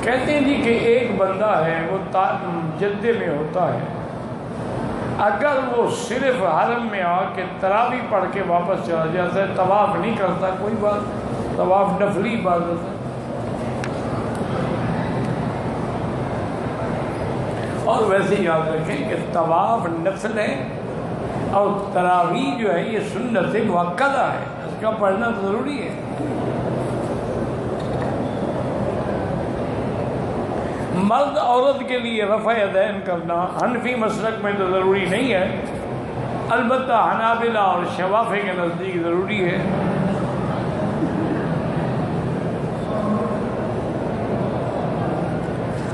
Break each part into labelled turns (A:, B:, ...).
A: کہتے ہیں جی کہ ایک بندہ ہے وہ جدے میں ہوتا ہے، اگر وہ صرف حرم میں آ کے تراویح پڑھ کے واپس چلا جاتا ہے، طواف نہیں کرتا، کوئی بات، طواف نفلی عبادت ہے، اور ویسے یاد رکھیں کہ طواف نفل ہے اور تراویح جو ہے یہ سنت مؤکدہ ہے، اس کا پڑھنا ضروری ہے۔ مرد عورت کے لیے رفع یدین کرنا حنفی مسلک میں تو ضروری نہیں ہے، البتہ حنابلہ اور شوافی کے نزدیک ضروری ہے۔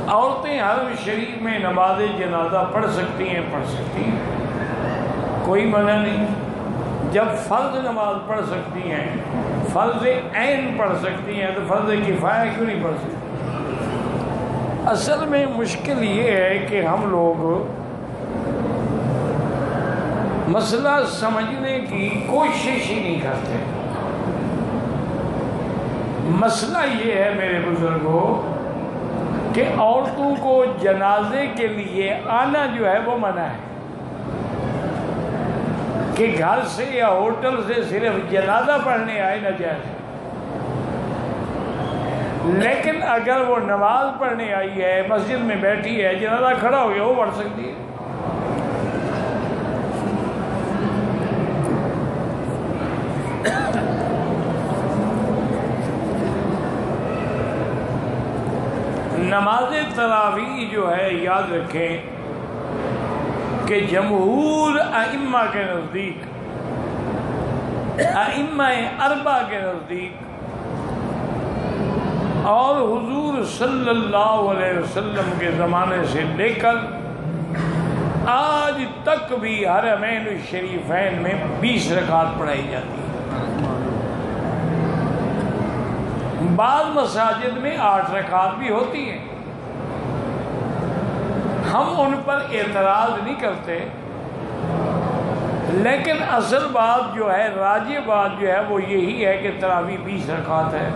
A: عورتیں حرم شریف میں نماز جنازہ پڑھ سکتی ہیں، کوئی منع نہیں۔ جب فرض نماز پڑھ سکتی ہیں، فرض عین پڑھ سکتی ہیں، تو فرض کفایہ کیوں نہیں پڑھ سکتی؟ اصل میں مشکل یہ ہے کہ ہم لوگ مسئلہ سمجھنے کی کوشش ہی نہیں کرتے۔ مسئلہ یہ ہے میرے بزرگوں کہ عورتوں کو جنازے کے لیے آنا جو ہے وہ منع ہے، کہ گھر سے یا ہوٹل سے صرف جنازہ پڑھنے آئے ناجائز ہے، لیکن اگر وہ نماز پڑھنے آئی ہے، مسجد میں بیٹھی ہے، جنازہ کھڑا ہو گیا، وہ پڑھ سکتی ہے۔ نماز تراویح جو ہے یاد رکھیں کہ جمہور ائمہ کے نزدیک، ائمہ اربعہ کے نزدیک، اور حضور صلی اللہ علیہ وسلم کے زمانے سے لے کر آج تک بھی حرمین الشریفین میں 20 رکعت پڑھائی جاتی ہے۔ بعض مساجد میں 8 رکعت بھی ہوتی ہیں، ہم ان پر اعتراض نہیں کرتے، لیکن اصل بات جو ہے، راجح بات جو ہے وہ یہی ہے کہ تراویح 20 رکعت ہے۔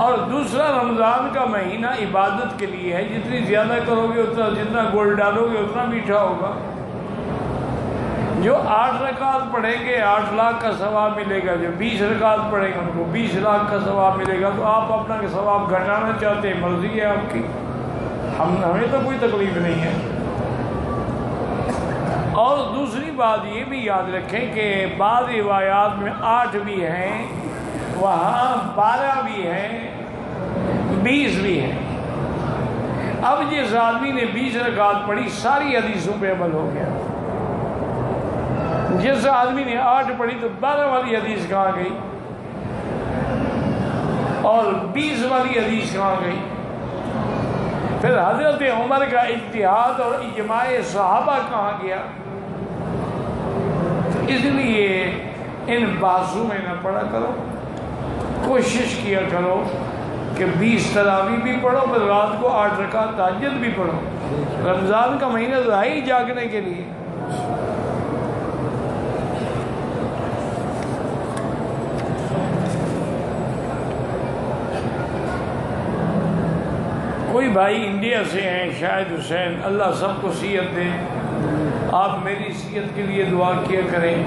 A: اور دوسرا، رمضان کا مہینہ عبادت کے لیے ہے، جتنی زیادہ کرو گے اتنا، جتنا گول ڈالو گے اتنا میٹھا ہوگا۔ جو 8 رکعت پڑھیں گے 8 لاکھ کا ثواب ملے گا، جو 20 رکعت پڑھیں گے ان کو 20 لاکھ کا ثواب ملے گا۔ تو آپ اپنا ثواب گھٹانا چاہتے ہیں، مرضی ہے آپ کی، ہمیں تو کوئی تکلیف نہیں ہے۔ اور دوسری بات یہ بھی یاد رکھیں کہ بعض روایات میں 8 بھی ہیں، وہاں 12 بھی ہیں، 20 بھی ہیں۔ اب جس آدمی نے 20 رکعت پڑھی ساری حدیثوں پہ عمل ہو گیا، جس آدمی نے 8 پڑھی تو 12 والی حدیث کہاں گئی اور 20 والی حدیث کہاں گئی؟ پھر حضرت عمر کا اجتہاد اور اجماع صحابہ کہاں گیا؟ اس لیے ان بحثوں میں نہ پڑھا کرو، کوشش کیا کرو کہ 20 تراویح بھی پڑھو، پھر رات کو 8 رکعت تہجد بھی پڑھو۔ رمضان کا مہینہ تو ہے ہی جاگنے کے لیے۔ کوئی بھائی انڈیا سے ہیں، شاہد حسین، اللہ سب کو صحت دے، آپ میری صحت کے لیے دعا کیا کریں،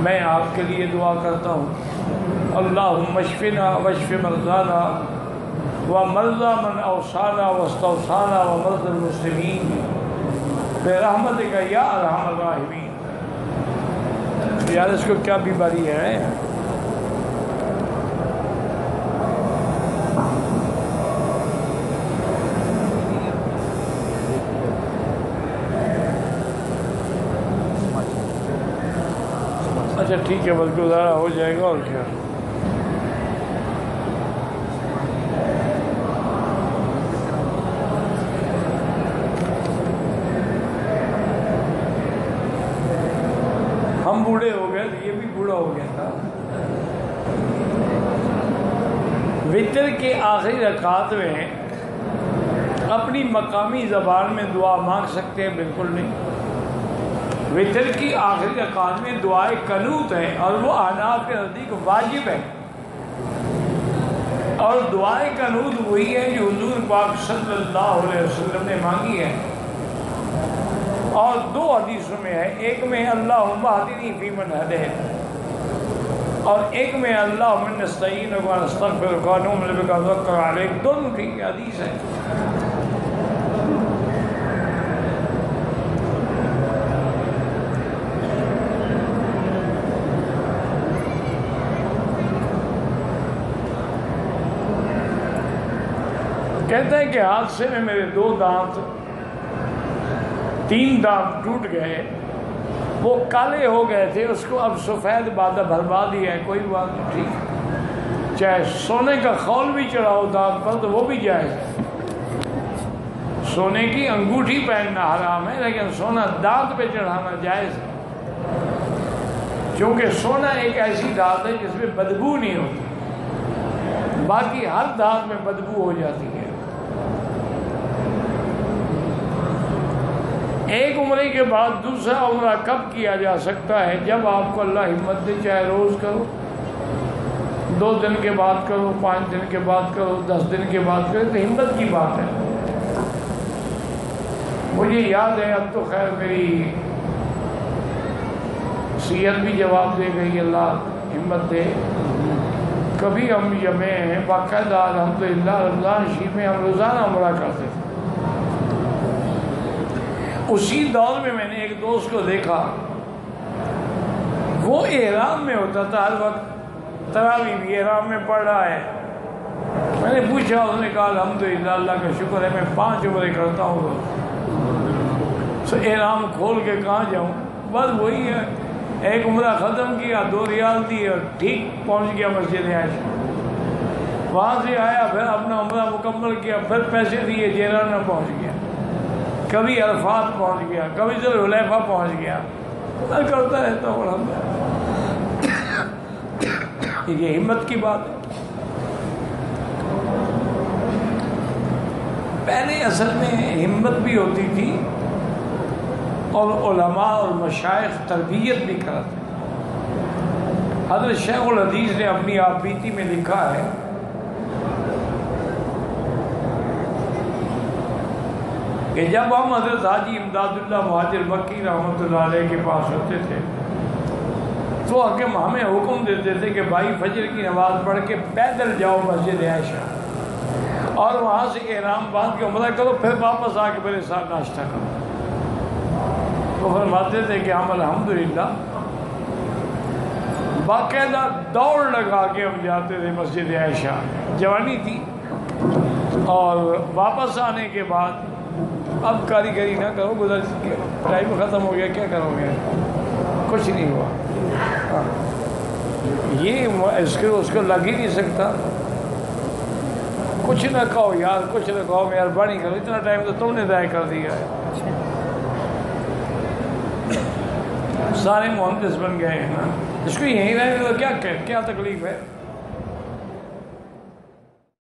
A: میں آپ کے لیے دعا کرتا ہوں۔ اللہم اشفنا واشف مرضانا ومرضى من اوصانا واستوصانا ومرضى المسلمین برحمتک یا ارحم الراحمین۔ یار اس کو کیا بیماری ہے؟ اچھا ٹھیک ہے، بس گزارا ہو جائے گا اور کیا۔ ہم بوڑھے ہو گئے تو یہ بھی بوڑھا ہو گیا تھا۔ وتر کے آخری رکعت میں اپنی مقامی زبان میں دعا مانگ سکتے ہیں؟ بالکل نہیں۔ وتر کی آخری رکعت میں دعائے قنوت ہے اور وہ احناف کے نزدیک واجب ہے، اور دعائے قنوت وہی ہے جو حضور پاک صلی اللہ علیہ وسلم نے مانگی ہے، اور دو حدیثوں میں ہے، ایک میں اللہم اہدنی فیمن ہدیت، اور ایک میں اللہم نستعینک و نستغفرک و نؤمن بک و نتوکل علیک، دونوں کی حدیث ہے۔ کہتے ہیں کہ حادثے میں میرے 2 دانت 3 دانت ٹوٹ گئے، وہ کالے ہو گئے تھے، اس کو اب سفید بادہ بھروا دیا ہے، کوئی بات نہیں، ٹھیک، چاہے سونے کا خول بھی چڑھاؤ دانت پر تو وہ بھی جائز ہے۔ سونے کی انگوٹھی پہننا حرام ہے، لیکن سونا دانت پہ چڑھانا جائز ہے، کیونکہ سونا ایک ایسی دھات ہے جس میں بدبو نہیں ہوتی، باقی ہر دھات میں بدبو ہو جاتی ہے۔ ایک عمرے کے بعد دوسرا عمرہ کب کیا جا سکتا ہے؟ جب آپ کو اللہ ہمت دے، چاہے روز کرو، 2 دن کے بعد کرو، 5 دن کے بعد کرو، 10 دن کے بعد کرو، تو ہمت کی بات ہے۔ مجھے یاد ہے، اب تو خیر میری صحت بھی جواب دے گئی، اللہ ہمت دے، کبھی ہم جمع ہیں باقاعدہ الحمدللہ رمضان شریف میں ہم روزانہ عمرہ کرتے تھے۔ اسی دور میں میں نے ایک دوست کو دیکھا، وہ احرام میں ہوتا تھا، ہر وقت تراویح بھی احرام میں پڑھ رہا ہے۔ میں نے پوچھا، اس نے کہا الحمدللہ اللہ کا شکر ہے میں 5 عمرے کرتا ہوں، تو احرام کھول کے کہاں جاؤں، بس وہی ہے، ایک عمرہ ختم کیا، 2 ریال دی اور ٹھیک پہنچ گیا مسجد عائشہ، وہاں سے آیا، پھر اپنا عمرہ مکمل کیا، پھر پیسے دیے، جیرانہ پہنچ گیا، کبھی عرفات پہنچ گیا، کبھی ذوالحلیفہ پہنچ گیا، میں کرتا رہتا ہوں الحمدللہ۔ یہ ہمت کی بات ہے۔ پہلے اصل میں ہمت بھی ہوتی تھی، اور علماء اور مشائخ تربیت بھی کرتے۔ حضرت شیخ الحدیث نے اپنی آپ بیتی میں لکھا ہے کہ جب ہم حضرت حاجی امداد اللہ مہاجر مکی رحمۃ اللہ علیہ کے پاس ہوتے تھے تو حکم ہمیں حکم دیتے تھے کہ بھائی فجر کی نماز پڑھ کے پیدل جاؤ مسجد عائشہ، اور وہاں سے احرام باندھ کے عمرہ کرو، پھر واپس آ کے میرے ساتھ ناشتہ کرو۔ تو فرماتے تھے کہ ہم الحمدللہ باقاعدہ دوڑ لگا کے ہم جاتے تھے مسجد عائشہ، جوانی تھی، اور واپس آنے کے بعد اب کاریگری نہ کرو، گزر ٹائم ختم ہو گیا، کیا کرو گے، کچھ نہیں ہوا، یہ اس کو لگ ہی نہیں سکتا، کچھ نہ کہو یار، کچھ نہ کہو مہربانی کرو، اتنا ٹائم تو تم نے ضائع کر دیا ہے۔ سارے مہندس بن گئے ہیں نا، اس کو یہیں رہنے تو کیا تکلیف ہے۔